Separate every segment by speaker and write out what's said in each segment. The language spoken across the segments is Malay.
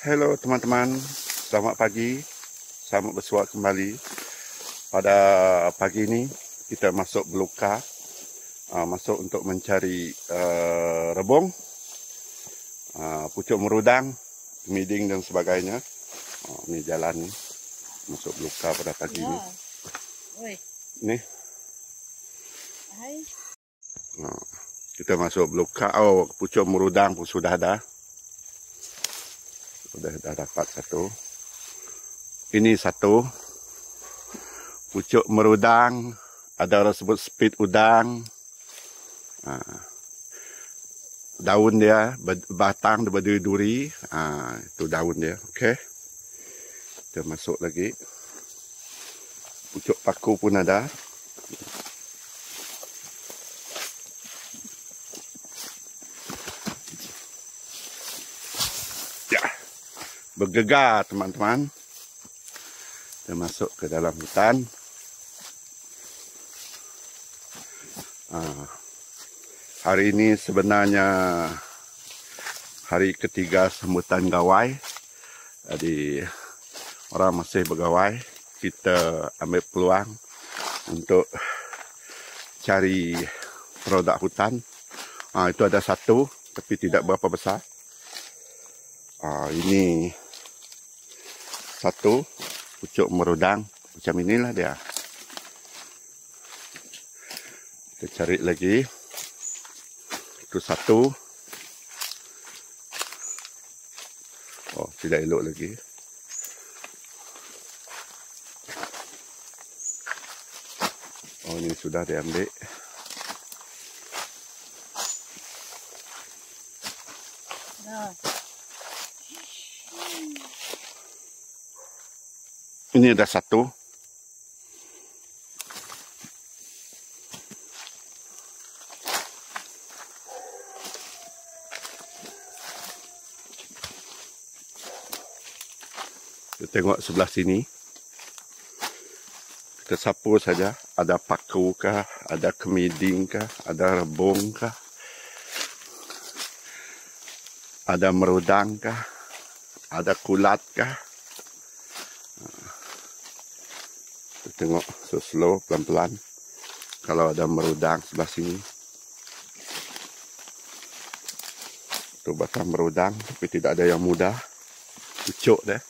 Speaker 1: Hello teman-teman, selamat pagi, selamat bersuara kembali. Pada pagi ini kita masuk belukar, masuk untuk mencari rebung, pucuk merudang, miding dan sebagainya. Ini jalan ni, masuk belukar pada pagi ini. Ni, kita masuk belukar. Oh, pucuk merudang pun sudah ada. Sudah dapat satu. Ini satu. Pucuk merudang. Ada orang sebut speed udang. Daun dia, batang dia berduri-duri. Itu daun dia. Okey. Kita masuk lagi. Pucuk paku pun ada. Bergegar teman-teman. Kita masuk ke dalam hutan. Hari ini sebenarnya hari ketiga sambutan gawai. Jadi orang masih bergawai. Kita ambil peluang untuk cari produk hutan. Itu ada satu tapi tidak berapa besar. Ini satu pucuk merudang, macam inilah dia. Kita cari lagi. Itu satu. Oh, tidak elok lagi. Oh, ini sudah diambil. Ini ada satu. Kita tengok sebelah sini. Kita sapu saja. Ada paku kah? Ada kemiding kah? Ada rebung kah? Ada merudang kah? Ada kulat kah? Kita tengok slow, pelan-pelan. Kalau ada merudang sebelah sini. Itu batang merudang, tapi tidak ada yang muda. Pucuk dia.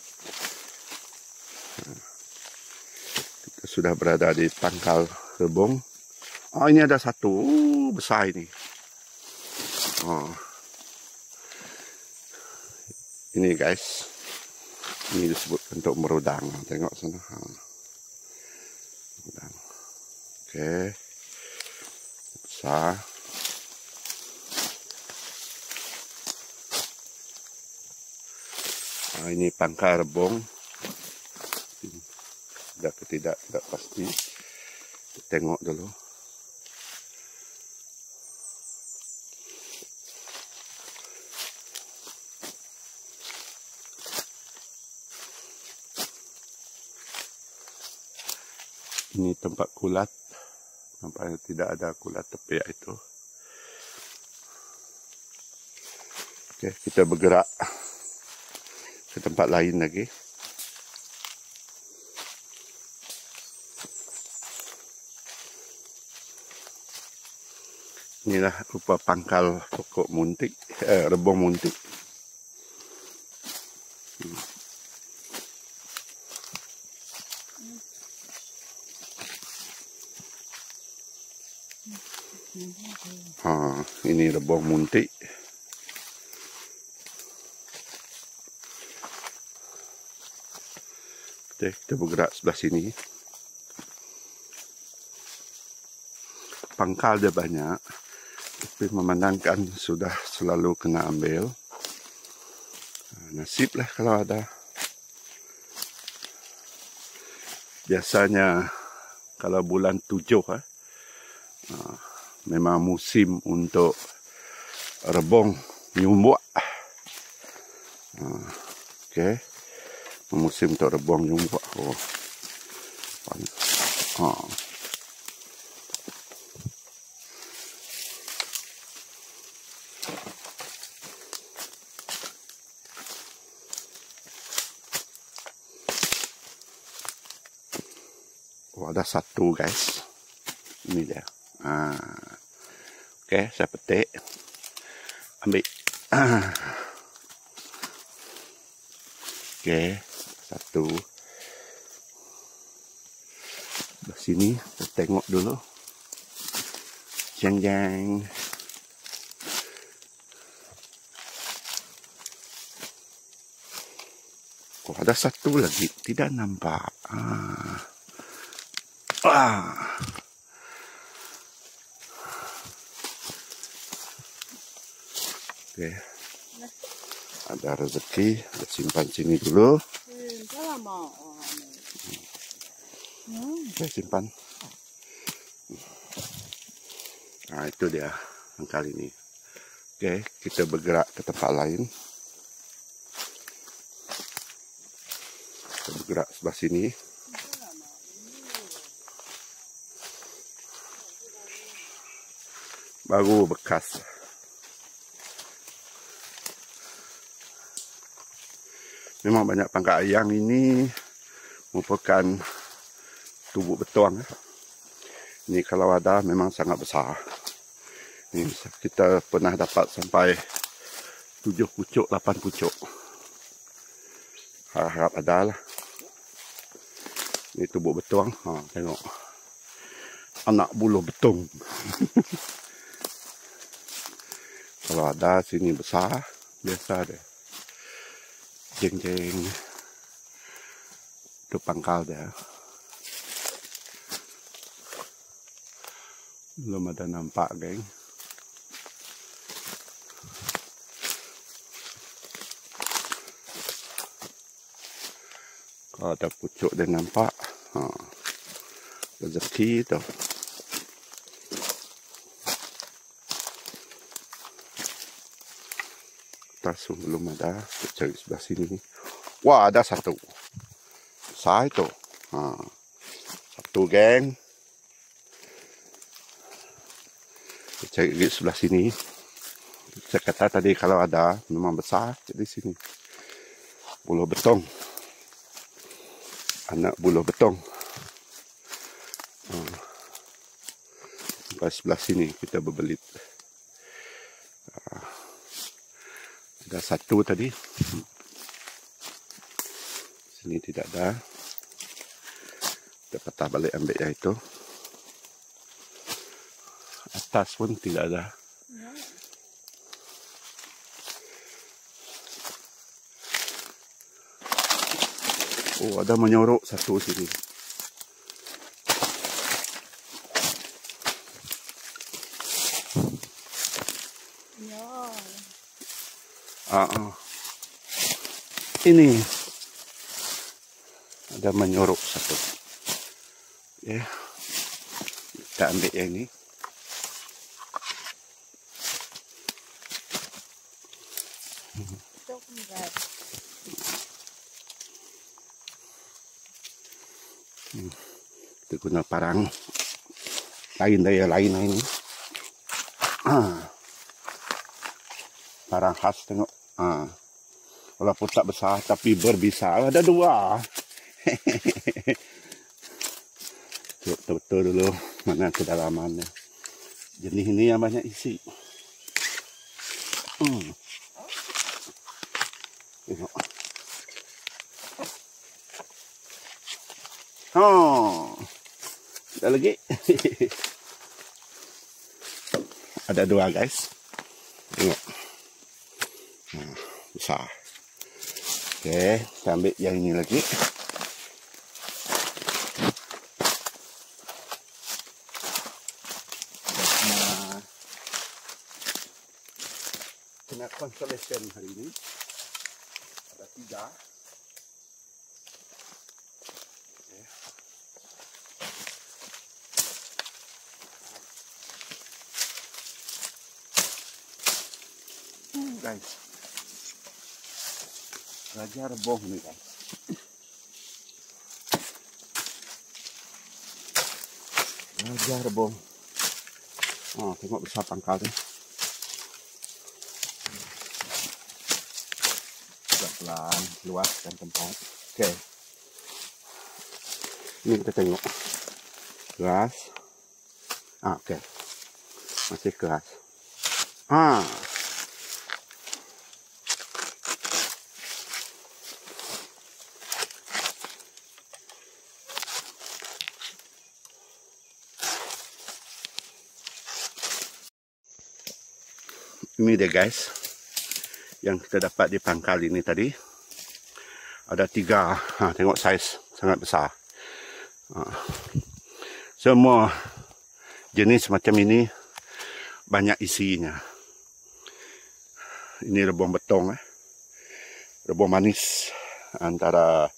Speaker 1: Kita sudah berada di pangkal rebung. Oh, ini ada satu. Besar ini. Oh. Ini guys. Ini disebut untuk merudang. Tengok sana. Okey. Besar. Ini pangkal rebung. Sudah ke tidak pasti. Kita tengok dulu. Ini tempat kulat. Nampaknya tidak ada kulat tepiak itu. Okey, kita bergerak ke tempat lain lagi. Inilah rupa pangkal pokok muntik, rebung muntik. Ini rebung muntik. Kita bergerak sebelah sini. Pangkal dia banyak, tapi memandangkan sudah selalu kena ambil. Nasiblah kalau ada. Biasanya kalau bulan 7 memang musim untuk rebung nyumbuak. Okey. Musim untuk rebung nyumbuak. Oh, ada satu guys. Ini dia. Oke, saya petik. Ambil. Oke, satu. Di sini kita tengok dulu. Jeng jeng. Oh, ada satu lagi. Tidak nampak. Oke. Ada rezeki. Kita simpan sini dulu. Oke, simpan. Nah, itu dia yang kali ini. Oke, kita bergerak ke tempat lain. Kita bergerak sebelah sini. Baru bekas. Memang banyak pangkat ayam ini merupakan tubuh betuang. Ini kalau ada memang sangat besar. Ini kita pernah dapat sampai 7 pucuk, 8 pucuk. Harap ada lah. Ini tubuh betuang. Tengok. Anak buluh betung. Kalau ada sini besar, biasa deh. Jeng-jeng. Itu pangkal dia. Belum ada nampak, geng. Kalau ada pucuk dia nampak, rezeki tu. Tasung belum ada, kita cari sebelah sini. Wah, ada satu. Besar itu. Satu, geng. Kita cari di sebelah sini. Saya kata tadi kalau ada, memang besar di sini. Buluh betung. Anak buluh betung. Sampai sebelah sini kita berbelit. Ada satu tadi. Sini tidak ada. Kita patah balik ambil yang itu. Atas pun tidak ada. Oh, ada menyorok satu sini. Ini ada menyorok satu. Ya, kita ambil yang ini. Kita guna parang lain daya lain ini. Parang khas tengok. Walaupun tak besar tapi berbisa. Ada dua. Betul-betul dulu mana kedalamannya. Jenis ini yang banyak isi. Tengok. Ada lagi. Ada dua, guys. Tengok. Besar. Oke, kita ambil yang ini lagi. Kena constellation hari ini. Ada 3. Guys, Raja Rebong nih guys. Raja Rebong. Tengok besar pangkalnya. Pelan, luas dan tempat. Oke. Ini kita tengok. Keras. Okey. Masih keras. Ah. Ini dia guys, yang kita dapat di pangkal ini tadi. Ada 3, tengok saiz sangat besar. Semua jenis macam ini banyak isinya. Ini rebung betong, rebung manis, antara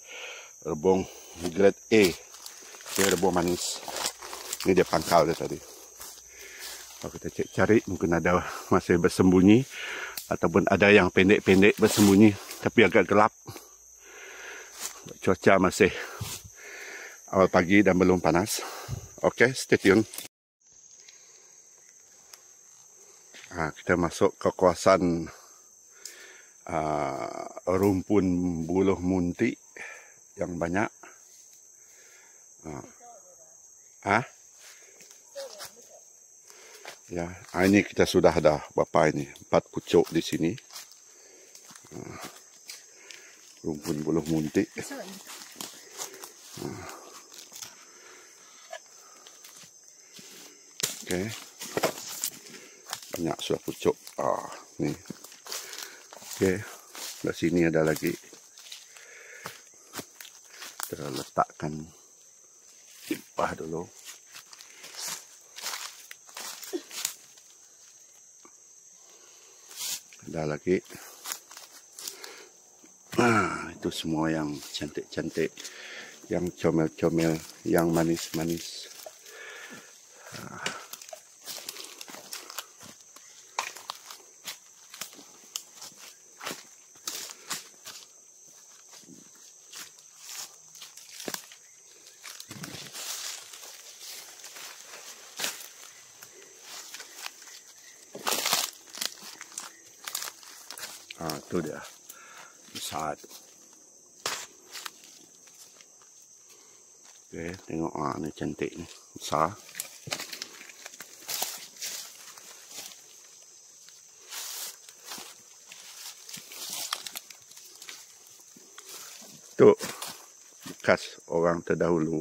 Speaker 1: rebung grade A, dia rebung manis. Ini dia pangkal dia tadi. Kalau kita cari mungkin ada masih bersembunyi, ataupun ada yang pendek-pendek bersembunyi tapi agak gelap. Cuaca masih awal pagi dan belum panas. Okey, stay tune. Kita masuk ke kawasan rumpun buluh muntik yang banyak. Ya, ini kita sudah ada berapa ini? 4 pucuk di sini. Rumpun buluh muntik. Okey. Banyak sudah pucuk. Ni. Okey. Di sini ada lagi. Kita letakkan tipah dulu. Ada lagi. Itu semua yang cantik-cantik, yang comel-comel, yang manis-manis. Itu dia. Besar. Okey, tengok ni cantik ni. Besar. Tu bekas orang terdahulu.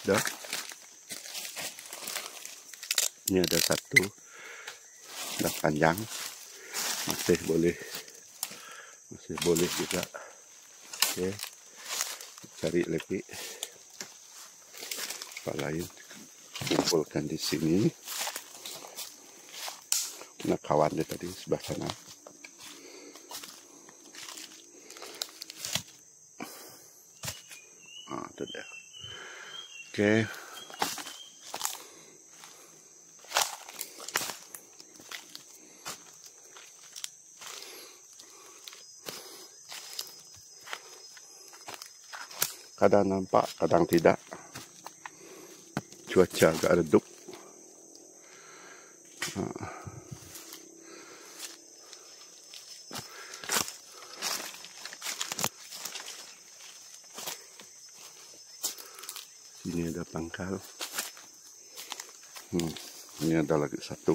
Speaker 1: Dah. Ini ada satu, dah panjang, masih boleh juga. Okey, cari lagi apa lain, kumpulkan di sini. Nak kawan dia tadi sebelah sana. Itu dia. Okey. Kadang nampak, kadang tidak. Cuaca agak redup. Sini ada pangkal. Ini ada lagi satu.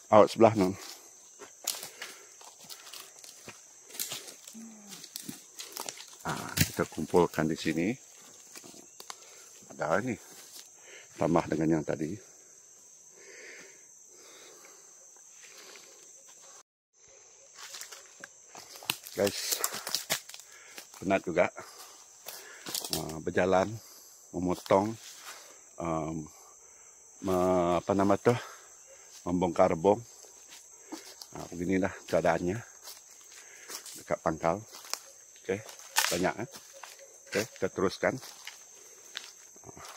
Speaker 1: Awak sebelah non. Kita kumpulkan di sini. Ada ini. Tambah dengan yang tadi. Guys, penat juga berjalan, memotong, apa nama tu, membongkar rebung. Beginilah keadaannya dekat pangkal. Okey, banyak Okey, kita teruskan.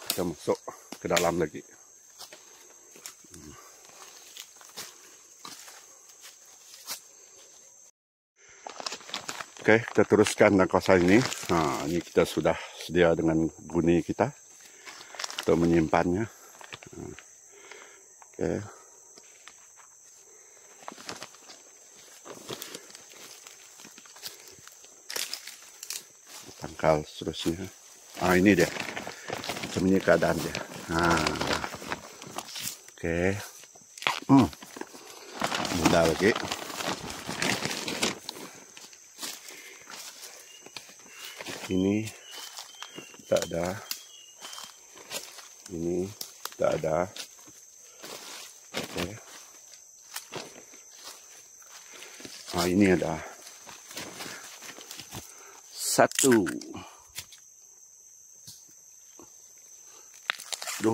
Speaker 1: Kita masuk ke dalam lagi. Okey, kita teruskan dalam kawasan ini. Ini kita sudah sedia dengan guni kita. untuk menyimpannya. Oke. Tangkal seterusnya. Ini dia. Macam ini keadaan dia. Oke. Mudah lagi. Ini tak ada. Ini tak ada. Oke. Ini ada. 1, 2,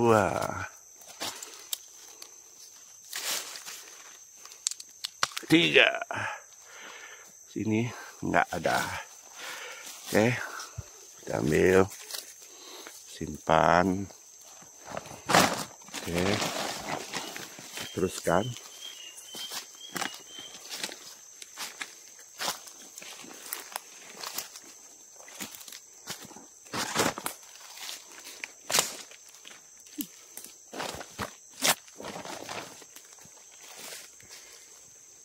Speaker 1: 3. Sini enggak ada. Oke. Kita ambil. Simpan. Oke. Teruskan.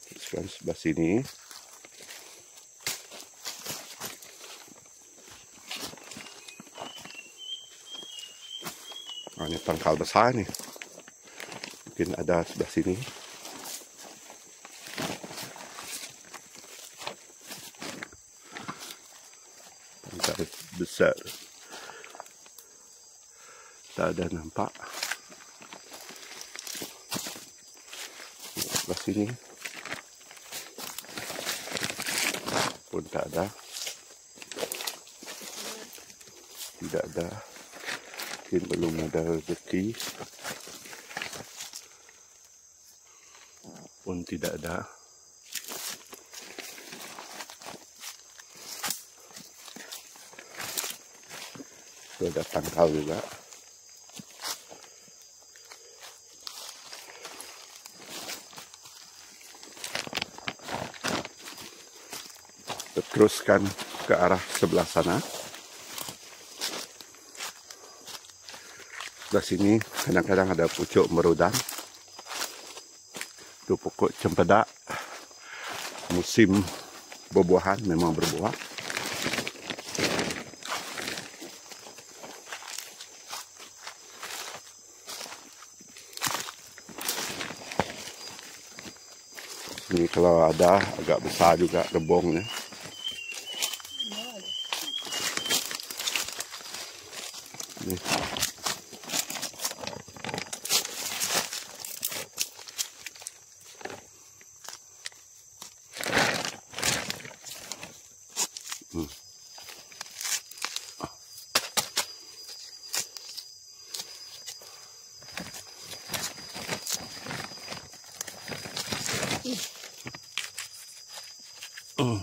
Speaker 1: Teruskan sebelah sini. Ini pangkal besar nih. Mungkin ada sebelah sini. Pangkal besar. Tak ada nampak. Sebelah sini pun tak ada. Tidak ada. Mungkin belum ada rezeki. Pun tidak ada. Itu ada tangkal juga. Teruskan ke arah sebelah sana. Sebelah sini kadang-kadang ada pucuk merudan. Itu pokok cempedak. Musim berbuahan memang berbuah. Ini kalau ada agak besar juga rebongnya. Ini.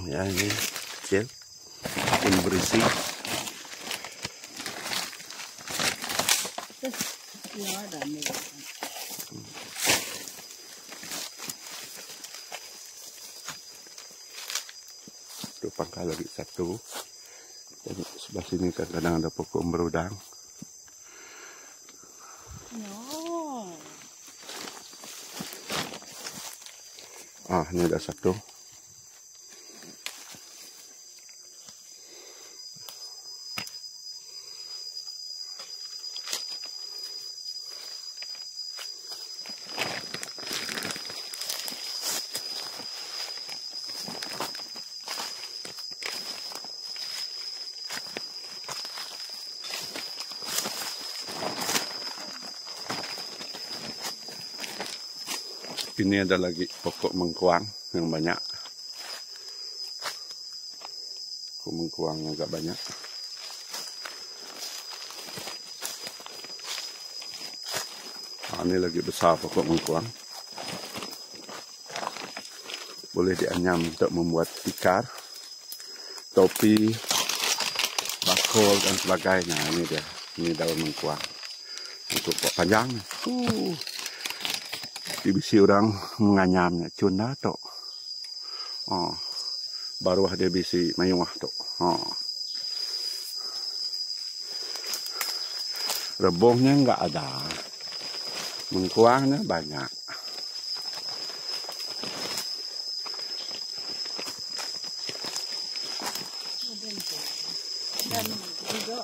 Speaker 1: Ya ini kecil, pun berisi. Itu pangkal lagi satu. Dan sebelah sini kadang-kadang ada pokok merudang. Ini ada satu. Ini ada lagi pokok mengkuang yang banyak. Pokok mengkuang agak banyak. Ini lagi besar pokok mengkuang. Boleh dianyam untuk membuat tikar, topi, bakul dan sebagainya. Ini dia. Ini daun mengkuang. Untuk pokok panjang. Bisi orang menganyamnya cunda tok. Baru dia bisi mayungah tok. rebungnya nggak ada, mengkuangnya banyak.
Speaker 2: Dan juga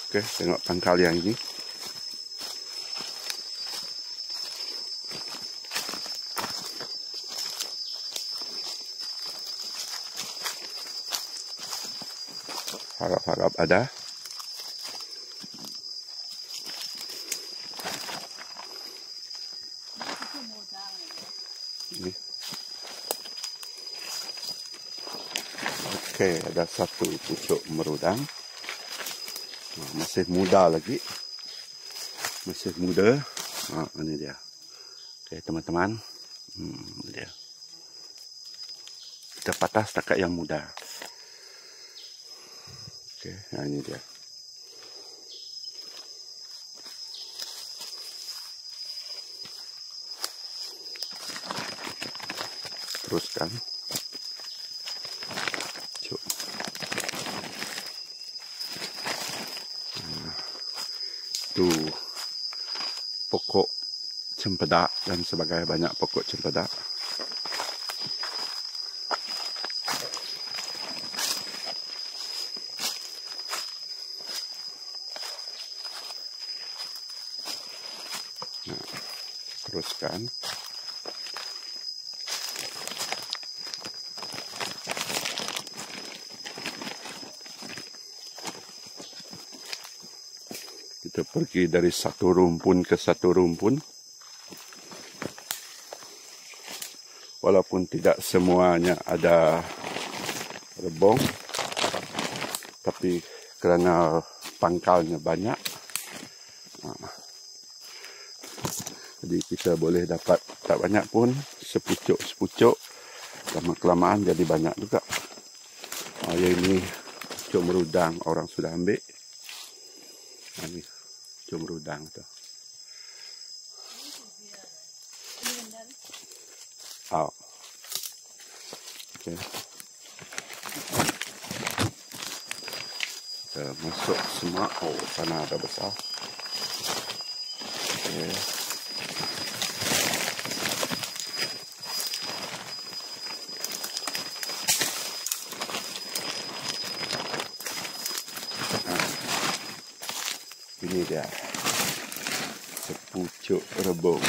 Speaker 1: Oke, tengok pangkal yang ini. Harap-harap ada. Ini. Oke, ada satu pucuk merudang. Nah, masih muda lagi. Masih muda. Nah, ini dia. Oke, teman-teman. Ini dia. Kita patah setakat yang muda. Oke, nah ini dia. Teruskan. Cuk. Itu pokok cempedak dan sebagainya, banyak pokok cempedak. Nah, teruskan. Kita pergi dari satu rumpun ke satu rumpun. Walaupun tidak semuanya ada rebung, tapi kerana pangkalnya banyak, jadi kita boleh dapat tak banyak pun, sepucuk-sepucuk, lama-kelamaan jadi banyak juga. Yang ini pucuk merudang orang sudah ambil. Ini pucuk merudang tu. Oh. Okay. Kita masuk semua. Oh, sana ada besar. Okay. Ini dia sepucuk rebung.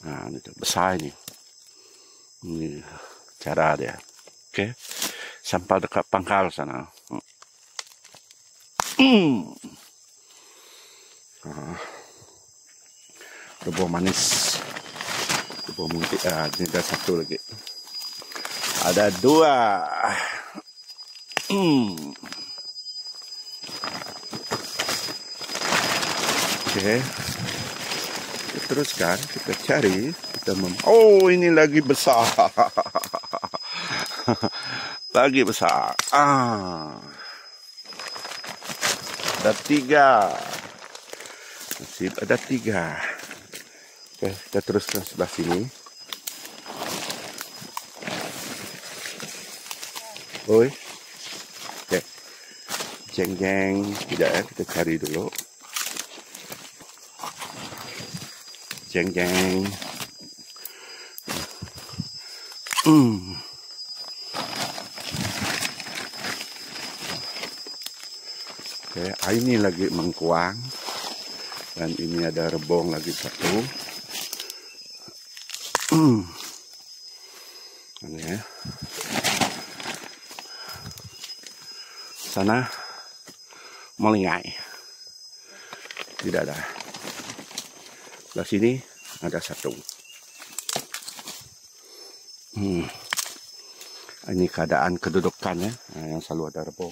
Speaker 1: Nah, ini besar ini. Ini cara dia. Okey. Sampai dekat pangkal sana. Rebung manis. Rebung muntik. Ini ada satu lagi. Ada dua. Okey. Kita teruskan, kita cari, oh, ini lagi besar. Lagi besar. Ada 3. Nasib ada 3. Okey, kita teruskan sebelah sini. Oi. Okey. Jeng-jeng, tidak ya, kita cari dulu. Jeng-jeng. Oke, ini lagi mengkuang. Dan ini ada rebung lagi satu. Ini ya. Sana melingai. Tidak ada. Di sini ada satu. Ini keadaan kedudukannya, yang selalu ada rebung.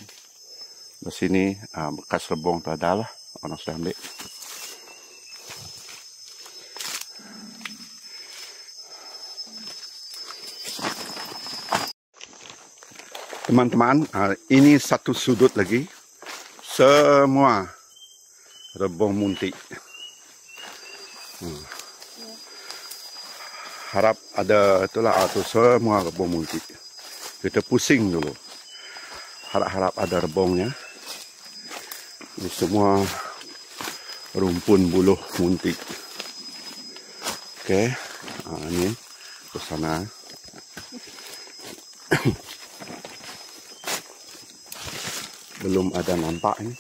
Speaker 1: Di sini bekas rebung itu adalah orang sudah ambil. Teman-teman, ini satu sudut lagi. Semua rebung muntik. Harap ada itulah atau semua rebung muntik. Kita pusing dulu. Harap-harap ada rebongnya. Ini semua rumpun buluh muntik. Okey. Ini ke sana. Belum ada nampak ni.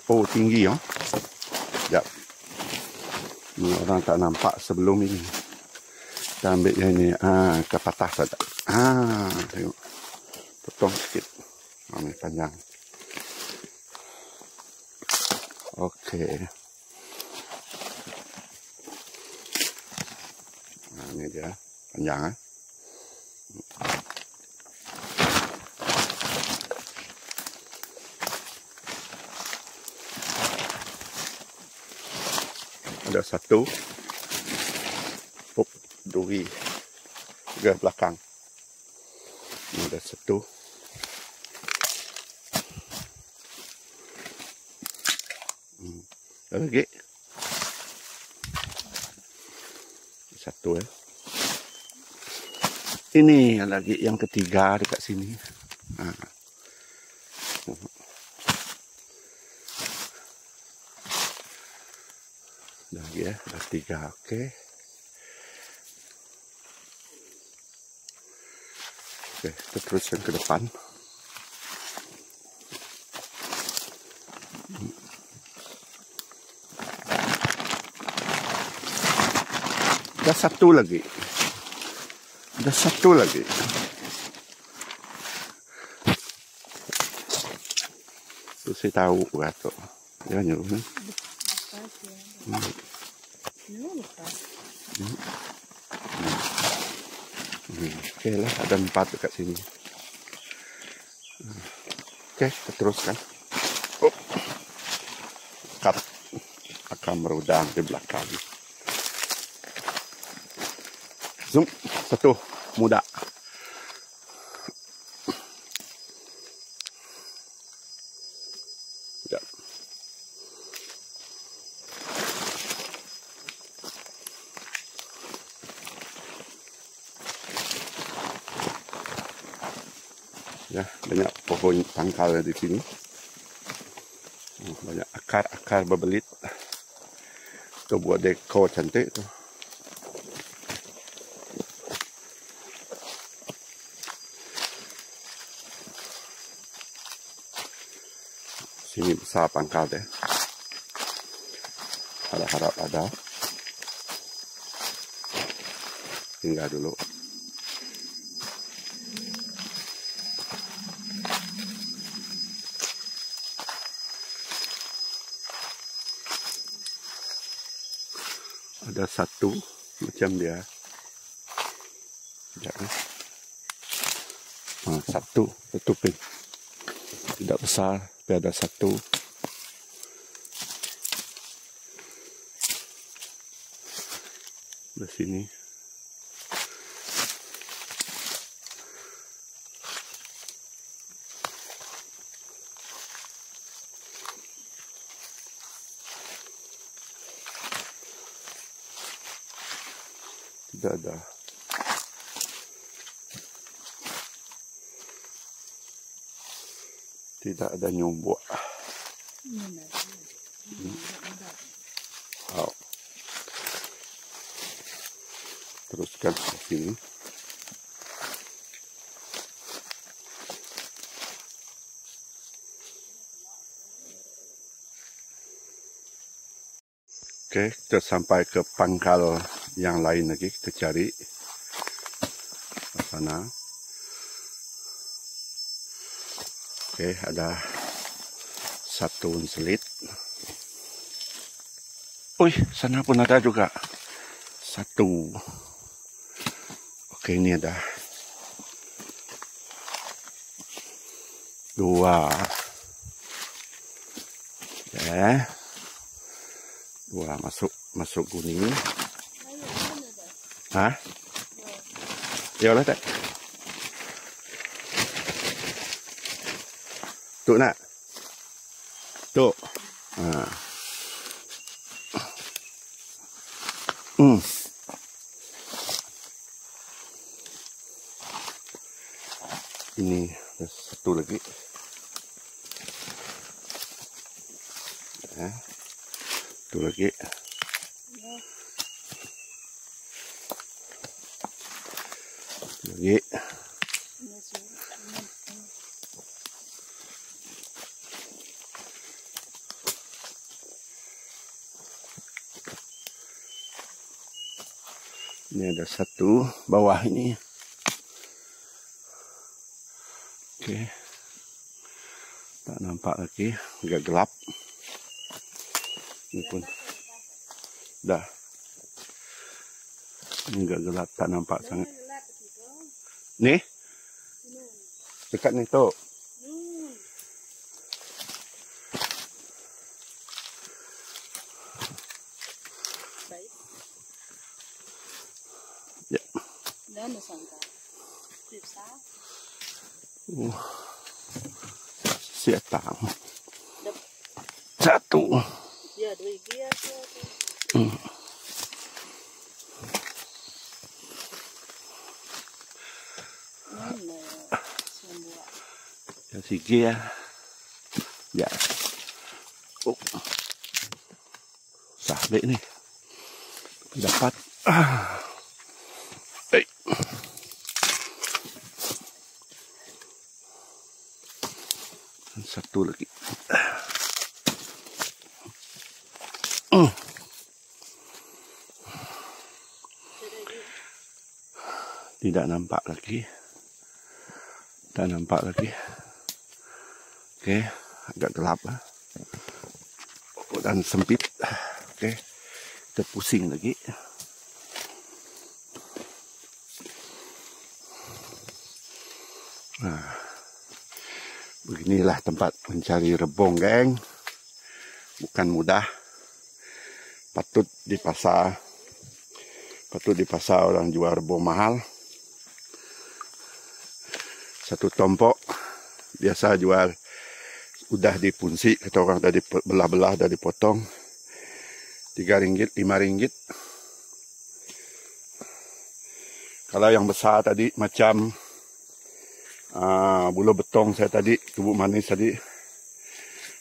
Speaker 1: Oh, tinggi ya. Sekejap. Ni orang tak nampak sebelum ini. Kita ambil yang ni. Ke patah saja. Tengok. Potong sikit. Ini panjang. Okey. Ini dia. Panjang. Ada satu. Duri. Juga belakang. Ini ada satu. Ada lagi. Satu Ini lagi yang ketiga dekat sini. Lagi ada tiga. Okey. Okey, kita teruskan ke depan. Ada satu lagi. Ada satu lagi. Tu saya tahu kata. Dia nyuruh ni. Okey lah, ada 4 dekat sini. Okey, kita teruskan. Kat akan merudang di belakang. Zoom, satu muda. Ya. Ya, banyak pohon tangkal di sini. Banyak akar-akar berbelit. Itu buat dekor cantik tu. Sini besar pangkal dia. Harap-harap ada. Tinggal dulu. Ada satu macam dia. Satu pin. Tidak besar, tapi ada satu. Di sini. Tidak ada. Tidak ada nyumbuk. Oh. Teruskan ke sini. Okey, kita sampai ke pangkal yang lain lagi. Kita cari ke sana. Okey, ada satu selit. Sana pun ada juga. Satu. Okey, ini ada. Dua. Ya. Dua masuk kuning. Hah? Ya lah tak. Tuh nak. Tuh. Ini ada satu lagi. Ya, satu lagi. Lagi. Ini ada satu bawah ini. Oke. Tak nampak lagi, agak gelap. Ini pun dah. Ini agak gelap, tak nampak sangat. Nih? Dekat ni tu. Ya. Siatang. Satu.
Speaker 2: Ya, dua dia.
Speaker 1: Ya, sige ya. Ya. Oh. Sabi ni. Dapat. Hey. Satu lagi. Tidak nampak lagi. Tak nampak lagi. Okey, agak gelap dan sempit. Okey, kita pusing lagi. Beginilah tempat mencari rebung, geng. Bukan mudah. Patut di pasar orang jual rebung mahal. Satu tompok biasa jual udah dipunsi, kata orang dah dibelah-belah, dah dipotong. RM3, RM5. Kalau yang besar tadi macam bulu betong saya tadi, tubuh manis tadi,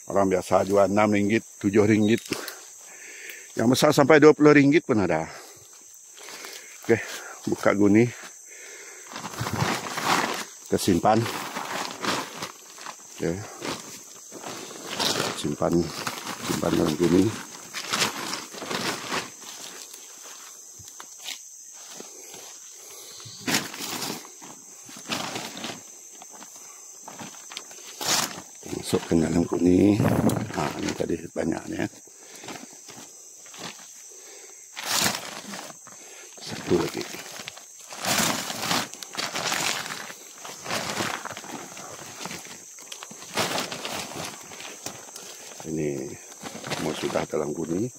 Speaker 1: orang biasa jual RM6, RM7. Yang besar sampai RM20 pun ada. Oke, buka guni. Kita simpan. Oke. Simpan dalam guni. Masukkan dalam guni. Ini tadi banyaknya. Satu lagi. Ini semua sudah dalam guni.